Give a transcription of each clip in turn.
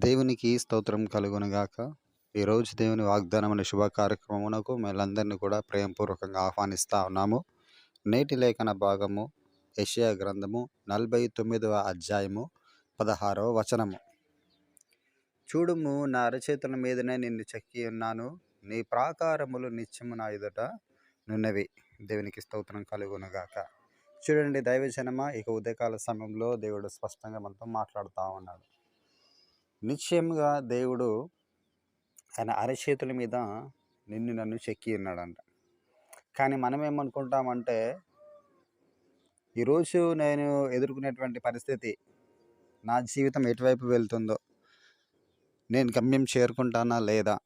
దేవునికి స్తోత్రం కలుగునుగాక. ఈరోజు దేవుని వాగ్దానం అనే శుభ కార్యక్రమమునకు మేలందరినీ కూడా ప్రేమపూర్వకంగా ఆహ్వానిస్తా ఉన్నాము. నేటి లేఖన భాగము యెషయా గ్రంథము 49వ అధ్యాయము 16వ వచనము. చూడుము, నా అరచేతుల మీదనే నిన్ను చెక్కి ఉన్నాను, నీ ప్రాకారములు నిత్యము నా ఎదుట నున్నవి. దేవునికి స్తోత్రం కలుగునుగాక. చూడండి దైవజనమా, ఇక ఉదయకాల సమయంలో దేవుడు స్పష్టంగా మనతో మాట్లాడుతూ ఉన్నాడు. నిశ్చయముగా దేవుడు ఆయన అరచేతుల మీద నన్ను చెక్కి ఉన్నాడంట. కానీ మనం ఏమనుకుంటామంటే, ఈరోజు నేను ఎదుర్కొనేటువంటి పరిస్థితి, నా జీవితం ఎటువైపు వెళ్తుందో, నేను గమ్యం చేరుకుంటానా లేదా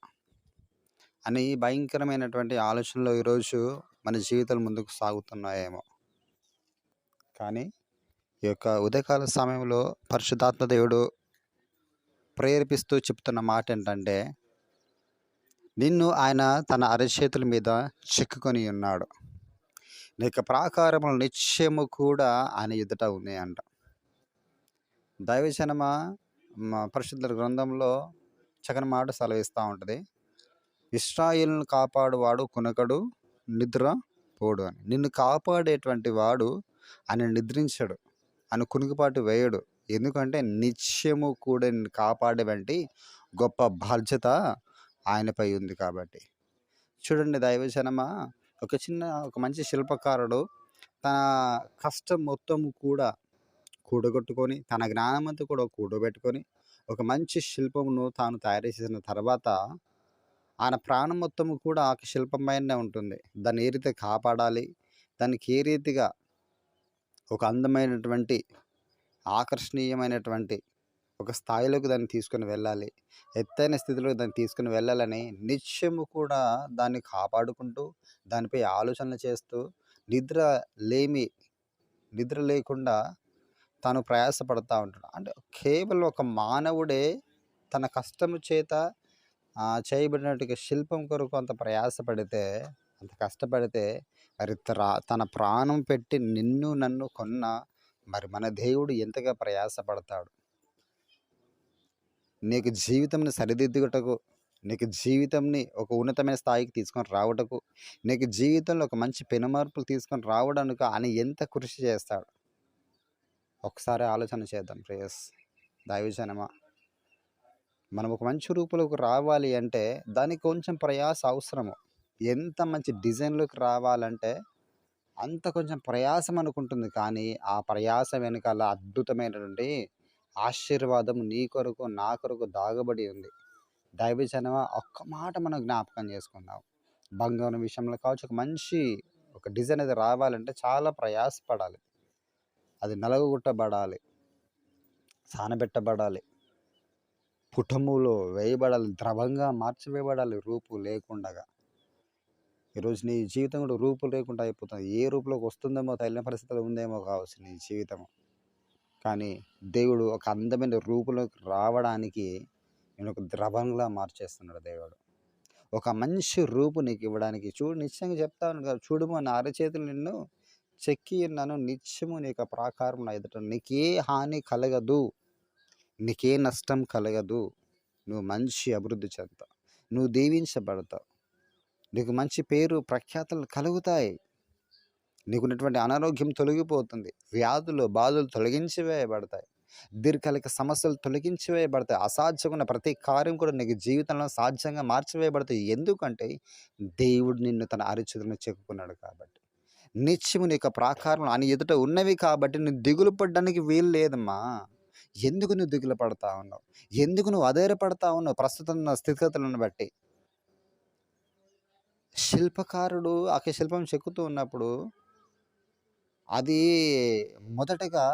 అని భయంకరమైనటువంటి ఆలోచనలో ఈరోజు మన జీవితాలు ముందుకు సాగుతున్నాయేమో. కానీ ఈ యొక్క ఉదయకాల సమయంలో పరిశుద్ధాత్మ దేవుడు ప్రేరేపిస్తూ చెప్తున్న మాట ఏంటంటే, నిన్ను ఆయన తన అరచేతుల మీద చెక్కుకొని ఉన్నాడు, నీ యొక్క ప్రాకారములు నిశ్చయము కూడా ఆయన ఎదుట ఉన్నాయంట. దైవజనమ, మా పరిశుద్ధ గ్రంథంలో చక్కని మాట సెలవిస్తూ ఉంటుంది. ఇశ్రాయేలును కాపాడువాడు కునకడు, నిద్ర పోడు అని. నిన్ను కాపాడేటువంటి వాడు ఆయన నిద్రించడు, ఆయన కునుకుపాటు వేయడు. ఎందుకంటే నిత్యము కూడా నిన్ను కాపాడేవంటి గొప్ప బాధ్యత ఆయనపై ఉంది కాబట్టి. చూడండి దైవజనమ, ఒక మంచి శిల్పకారుడు తన కష్టం మొత్తం కూడా కూడగొట్టుకొని, తన జ్ఞానమంతా కూడా కూడబెట్టుకొని ఒక మంచి శిల్పమును తాను తయారు చేసిన తర్వాత ఆయన ప్రాణం మొత్తము కూడా ఆ శిల్పం పైనే ఉంటుంది. దాన్ని ఏ రీతిగా కాపాడాలి, దానికి ఏ రీతిగా ఒక అందమైనటువంటి ఆకర్షణీయమైనటువంటి ఒక స్థాయిలోకి దాన్ని తీసుకుని వెళ్ళాలి, ఎత్తైన స్థితిలోకి దాన్ని తీసుకుని వెళ్ళాలని నిత్యము కూడా దాన్ని కాపాడుకుంటూ, దానిపై ఆలోచనలు చేస్తూ, నిద్ర లేకుండా తాను ప్రయాసపడతా ఉంటాడు. అంటే కేవలం ఒక మానవుడే తన కష్టము చేత చేయబడినట్టుగా శిల్పం కొరకు అంత ప్రయాసపడితే, అంత కష్టపడితే, మరి తన ప్రాణం పెట్టి నిన్ను నన్ను కొన్న మరి మన దేవుడు ఎంతగా ప్రయాసపడతాడు. నీకు జీవితంని సరిదిద్దుటకు, నీకు జీవితంని ఒక ఉన్నతమైన స్థాయికి తీసుకొని రావటకు, నీకు జీవితంలో ఒక మంచి పెనుమార్పులు తీసుకొని రావడానికి ఆయన ఎంత కృషి చేస్తాడు. ఒకసారి ఆలోచన చేద్దాం ప్రేయస్ దైవజనమా. మనం ఒక మంచి రూపులోకి రావాలి అంటే దానికి కొంచెం ప్రయాస అవసరము. ఎంత మంచి డిజైన్లోకి రావాలంటే అంత కొంచెం ప్రయాసం అనుకుంటుంది. కానీ ఆ ప్రయాస వెనకాల అద్భుతమైనటువంటి ఆశీర్వాదం నీ కొరకు నా కొరకు దాగబడి ఉంది. దైవజనమా, ఒక్క మాట మనం జ్ఞాపకం చేసుకుందాం. బంగారం విషయంలో కావచ్చు, ఒక డిజైన్ అది రావాలంటే చాలా ప్రయాసపడాలి. అది నలగొట్టబడాలి, సానబెట్టబడాలి, పుటములో వేయబడాలి, ద్రవంగా మార్చివేయబడాలి రూపు లేకుండగా. ఈరోజు నీ జీవితం కూడా రూపు లేకుండా అయిపోతుంది. ఏ రూపులోకి వస్తుందేమో తెలియని పరిస్థితులు ఉందేమో కావచ్చు నీ జీవితము. కానీ దేవుడు ఒక అందమైన రూపులోకి రావడానికి నేను ఒక ద్రవంలా మార్చేస్తున్నాడు దేవుడు. ఒక మంచి రూపు నీకు ఇవ్వడానికి. చూడు, నిశ్చయంగా చెప్తాను కదా, చూడుము నా అరచేతులు నిన్ను చెక్కి ఉన్నాను, నిత్యము నీకు ప్రాకారం నా ఎదుట. నీకే హాని కలగదు, నీకే నష్టం కలగదు. నువ్వు మంచి అభివృద్ధి చెందుతావు, నువ్వు దీవించబడతావు, నీకు మంచి పేరు ప్రఖ్యాతలు కలుగుతాయి, నీకున్నటువంటి అనారోగ్యం తొలగిపోతుంది, వ్యాధులు బాధలు తొలగించివేయబడతాయి, దీర్ఘకాలిక సమస్యలు తొలగించివేయబడతాయి, అసాధ్యమైన ప్రతి కార్యం కూడా నీకు జీవితంలో సాధ్యంగా మార్చివేయబడతాయి. ఎందుకంటే దేవుడు నిన్ను తన అరచేతులను చెక్కుకున్నాడు కాబట్టి. నిత్యము నీకు ప్రాకారం అని ఎదుట ఉన్నవి కాబట్టి నువ్వు దిగులు పడడానికి వీలు లేదమ్మా. ఎందుకు నువ్వు దిగులు పడతా ఉన్నావు? ఎందుకు నువ్వు అధైర్యపడతా ఉన్నావు? ప్రస్తుతం ఉన్న స్థితిగతులను బట్టి శిల్పకారుడు ఆ శిల్పం చెక్కుతూ ఉన్నప్పుడు అది మొదటగా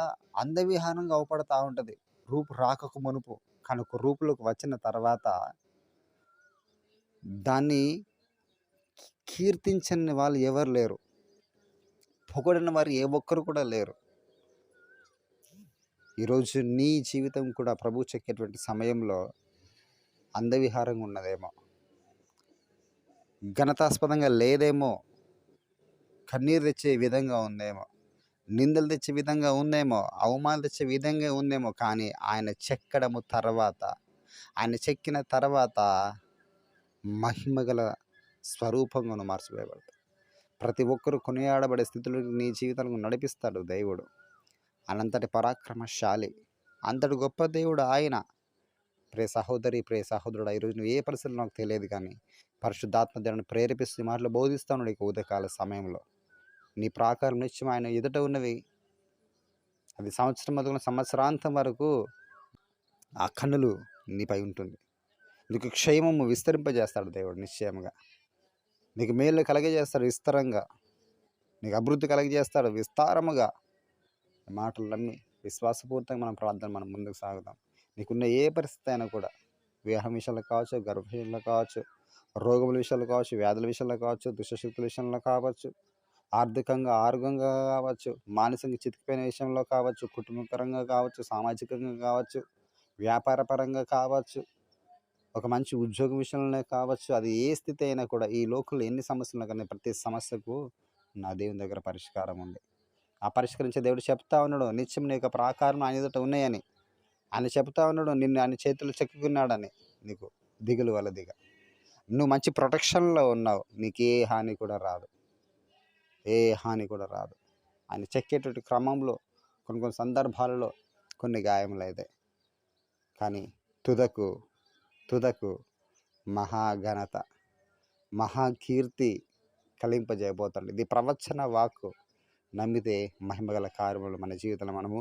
అందవిహారంగా అవపడతా ఉంటుంది, రూపు రాకకు మునుపు. కానీ ఒక రూపులోకి వచ్చిన తర్వాత దాన్ని కీర్తించని వాళ్ళు ఎవరు లేరు, పొగడిన వారు ఏ ఒక్కరు కూడా లేరు. ఈరోజు నీ జీవితం కూడా ప్రభు చెక్కేటువంటి సమయంలో అందవిహారంగా ఉన్నదేమో, ఘనతాస్పదంగా లేదేమో, కన్నీరు తెచ్చే విధంగా ఉందేమో, నిందలు తెచ్చే విధంగా ఉందేమో, అవమానాలు తెచ్చే విధంగా ఉందేమో. కానీ ఆయన చెక్కడము తర్వాత ఆయన చెక్కిన తర్వాత మహిమగల స్వరూపంగా నువ్వు మార్చివేయబడతావు. ప్రతి ఒక్కరు కొనియాడబడే స్థితిలో నీ జీవితాలను నడిపిస్తాడు దేవుడు. అనంతటి పరాక్రమశాలి, అంతటి గొప్ప దేవుడు ఆయన. ప్రియ సహోదరి, ప్రియ సహోదరుడా, ఈరోజు నువ్వు ఏ పరిస్థితుల్లో నాకు తెలియదు కానీ పరిశుద్ధాత్మ దేవుని ప్రేరేపిస్తూ ఈ మాటలు బోధిస్తాను నీకు ఉదయకాల సమయంలో. నీ ప్రాకారం నిత్యం ఆయన ఎదుట ఉన్నవి. అది సంవత్సరం మొదలుకొని సంవత్సరాంతం వరకు ఆ కన్నులు నీపై ఉంటుంది. నీకు క్షేమము విస్తరింపజేస్తాడు దేవుడు నిశ్చయముగా. నీకు మేలు కలగజేస్తాడు విస్తరంగా. నీకు అభివృద్ధి కలగజేస్తాడు విస్తారముగా. మాటలు నమ్మి విశ్వాసపూర్తంగా మనం ముందుకు సాగుదాం. నీకున్న ఏ పరిస్థితి అయినా కూడా, వివాహం విషయంలో కావచ్చు, గర్భ విషయంలో కావచ్చు, రోగముల విషయంలో కావచ్చు, వ్యాధుల విషయంలో కావచ్చు, దుష్టశక్తుల విషయంలో కావచ్చు, ఆర్థికంగా ఆరోగ్యంగా కావచ్చు, మానసికంగా చితికిపోయిన విషయంలో కావచ్చు, కుటుంబపరంగా కావచ్చు, సామాజికంగా కావచ్చు, వ్యాపార పరంగా కావచ్చు, ఒక మంచి ఉద్యోగం విషయంలోనే కావచ్చు, అది ఏ స్థితి అయినా కూడా ఈ లోకంలో ఎన్ని సమస్యలు కానీ ప్రతి సమస్యకు నా దేవుని దగ్గర పరిష్కారం ఉంది. ఆ పరిష్కరించే దేవుడు చెప్తా ఉన్నాడు, నిత్యం నీ యొక్క ప్రాకారం ఆయన ఎదుట ఉన్నాయని. ఆయన చెప్తా ఉన్నాడు, నిన్ను ఆయన చేతులు చెక్కుకున్నాడని. నీకు దిగులు వలదిగా నువ్వు మంచి ప్రొటెక్షన్లో ఉన్నావు. నీకు ఏ హాని కూడా రాదు, ఏ హాని కూడా రాదు. ఆయన చెక్కేటువంటి క్రమంలో కొన్ని సందర్భాలలో కొన్ని గాయములు అయితే, కానీ తుదకు మహాఘనత, మహాకీర్తి కలింపజేయబోతాడు. ఇది ప్రవచన వాక్కు. నమ్మితే మహిమగల కార్యములు మన జీవితంలో మనము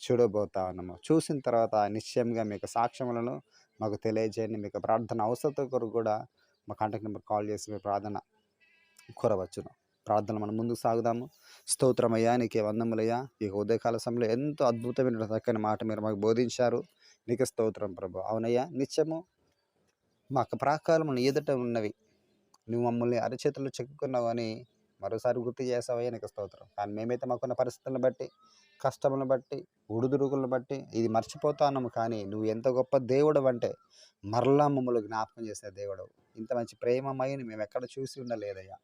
చూడబోతా ఉన్నాము. చూసిన తర్వాత నిశ్చయంగా మీకు సాక్ష్యములను మాకు తెలియజేయండి. మీకు ప్రార్థన అవసరత కొరకు కూడా మా కాంటాక్ట్ నెంబర్ కాల్ చేసి మీ ప్రార్థన కోరవచ్చును. ప్రార్థన మనం ముందుకు సాగుదాము. స్తోత్రమయ్యా, నీకే వందములయ్యా. ఈ ఉదయకాల సమయంలో ఎంతో అద్భుతమైన చక్కని మాట మీరు మాకు బోధించారు. నీకు స్తోత్రం ప్రభు. అవునయ్యా, నిత్యము మాకు ప్రాకారములు ఎదుట ఉన్నవి. నువ్వు మమ్మల్ని అరచేతుల్లో చెక్కుకున్నావు అని మరోసారి గుర్తు చేసావయ్యా, నీకు స్తోత్రం. కానీ మేమైతే మాకున్న పరిస్థితులను బట్టి, కష్టములను బట్టి, ఉడుదురుగులను బట్టి ఇది మర్చిపోతా ఉన్నాము. కానీ నువ్వు ఎంత గొప్ప దేవుడు అంటే మరలా మమ్మల్ని జ్ఞాపకం చేసే దేవుడు. ఇంత మంచి ప్రేమమయ్యని మేము ఎక్కడ చూసి ఉండలేదయ్యా.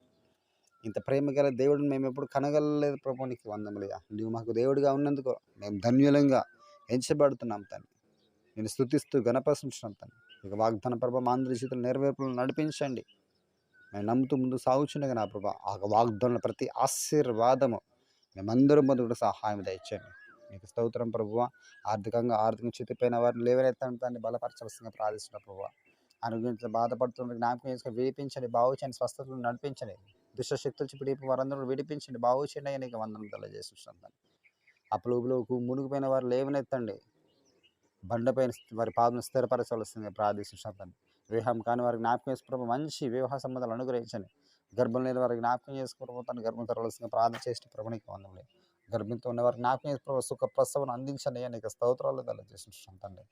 ఇంత ప్రేమ గల దేవుడిని మేము ఎప్పుడు కనగలలేదు ప్రభు. నీకు వందములయ్యా. నువ్వు మాకు దేవుడిగా ఉన్నందుకు మేము ధన్యులంగా ఎంచబడుతున్నాం తండ్రి. నేను స్తుతిస్తూ గణపరుస్తున్నాం తండ్రి. ఇక వాగ్దాన ప్రభ మా అందరి జీవితంలో నెరవేర్పులను నడిపించండి. మేము నమ్ముతూ ముందు సాగుచుండగా నా ప్రభా, ఆ వాగ్దానంలో ప్రతి ఆశీర్వాదము మేమందరం పొందుకు సహాయం దయచేయండి. నీకు స్తోత్రం ప్రభువ. ఆర్థికంగా చితిపోయిన వారిని లేవనెత్తండి, దాన్ని బలపరచవలసిందిగా ప్రార్థిస్తున్న ప్రభువ. ఆరోగ్యంతో బాధపడుతున్న జ్ఞాపకం చేసుకుని విడిపించండి, బాగు చేయండి, స్వస్థతలు నడిపించండి. దుష్టశక్తులు పిడిపి వారందరూ విడిపించండి, బాగు చేయండి. అయ్యా, నీకు వందనం తెలియజేస్తున్నాను. అప్పులోకి మునిగిపోయిన వారు లేవనెత్తండి, బండపైన వారి పాదం స్థిరపరచవలసిందిగా ప్రార్థిస్తున్నాను. వివాహం కాని వారికి జ్ఞాపకం చేసుకుని మంచి వివాహ సంబంధాలు అనుగ్రహించండి. గర్భం లేని వారికి జ్ఞాపకం చేసుకుని గర్భం తరవలసిన ప్రార్థన చేసిన ప్రభునికి వందములు. గర్భంతో ఉన్న వారికి జ్ఞాపకం చేసుకుని సుఖ ప్రసవం అందించండి. అనేక స్తోత్రాలు తెలియజేస్తున్నాను తండ్రి.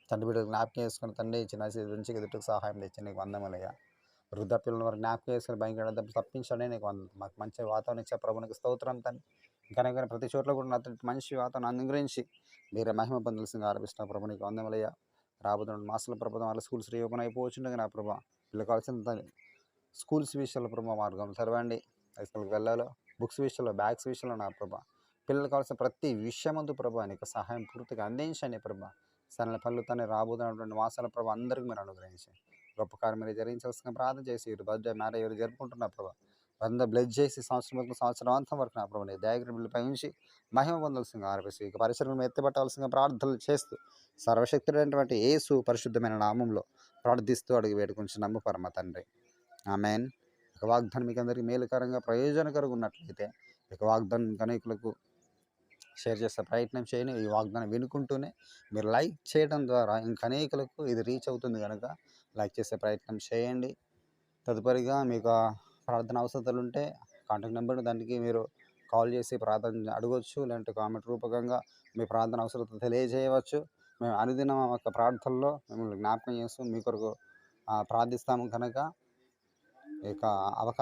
తండ్రి బిడ్డలు జ్ఞాపకం చేసుకుని తండ్రి చిన్న నుంచి ఎదుటికి సహాయం తెచ్చి నీకు వందములయ్యా. వృద్ధాప్యులను వారికి జ్ఞాపకం చేసుకుని భయంకర తప్పించండి. నీకు మాకు మంచి వాతావరణం ఇచ్చే ప్రభునికి స్తోత్రం తండ్రి. ఇంకా ప్రతి చోట్ల కూడా అతనికి మంచి వాతావరణం అనుగ్రహించి మీరే మహిమ పొందాల్సిందిగా ఆరోపిస్తున్న ప్రభునికి వందములయ్యా. రాబోతున్న మాసాల ప్రభుత్వం వాళ్ళ స్కూల్స్ రీఓపెన్ అయిపోవచ్చుండగా నా ప్రభా, వీళ్ళకి కావాల్సిన స్కూల్స్ విషయంలో ప్రభా మార్గం తెరవండి. హై స్కూల్కి వెళ్ళాలో బుక్స్ విషయంలో, బ్యాగ్స్ విషయంలో నా ప్రభా, పిల్లలు కావాల్సిన ప్రతి విషయమందు ప్రభా నీకు సహాయం పూర్తిగా అందించండి ప్రభా. సరైన పనులు తనే రాబోతున్నటువంటి మాసాల ప్రభా అందరికీ మీరు అనుగ్రహించండి. గొప్ప కార్యం మీరు జరిగించవలసిన ప్రార్థన చేసి ఇరు బర్త్డే మ్యారేజ్ ఎవరు జరుపుకుంటున్న ప్రభా అందరూ బ్లెస్ చేసి సంవత్సరాంతం వరకు నా ప్రభు దయాగ్రహులపై ఉంచి మహిమ పొందాల్సిందిగా ఆరోపిస్తూ ఇక పరిసరం ఎత్తిపట్టాల్సిందిగా ప్రార్థనలు చేస్తూ సర్వశక్తుడైనటువంటి యేసు పరిశుద్ధమైన నామంలో ప్రార్థిస్తూ అడిగి వేడుకొని నమ్ము పరమ తండ్రి, ఆమేన్. ఇక వాగ్దానం మీకు అందరికీ మేలుకరంగా ప్రయోజనకరంగా ఉన్నట్లయితే ఇక వాగ్దానం అనేకులకు షేర్ చేసే ప్రయత్నం చేయండి. ఈ వాగ్దానం వినుకుంటూనే మీరు లైక్ చేయడం ద్వారా ఇంకా అనేకులకు ఇది రీచ్ అవుతుంది కనుక లైక్ చేసే ప్రయత్నం చేయండి. తదుపరిగా మీకు ప్రార్థన అవసరాలు ఉంటే కాంటాక్ట్ నెంబర్, దానికి మీరు కాల్ చేసి ప్రార్థన అడగవచ్చు. లేదంటే కామెంట్ రూపకంగా మీ ప్రార్థన అవసరత తెలియజేయవచ్చు. మేము అనుదినం ఒక ప్రార్థనలో మిమ్మల్ని జ్ఞాపకం చేస్తూ మీ కొరకు ప్రార్థిస్తాము కనుక ఇక అవకాశం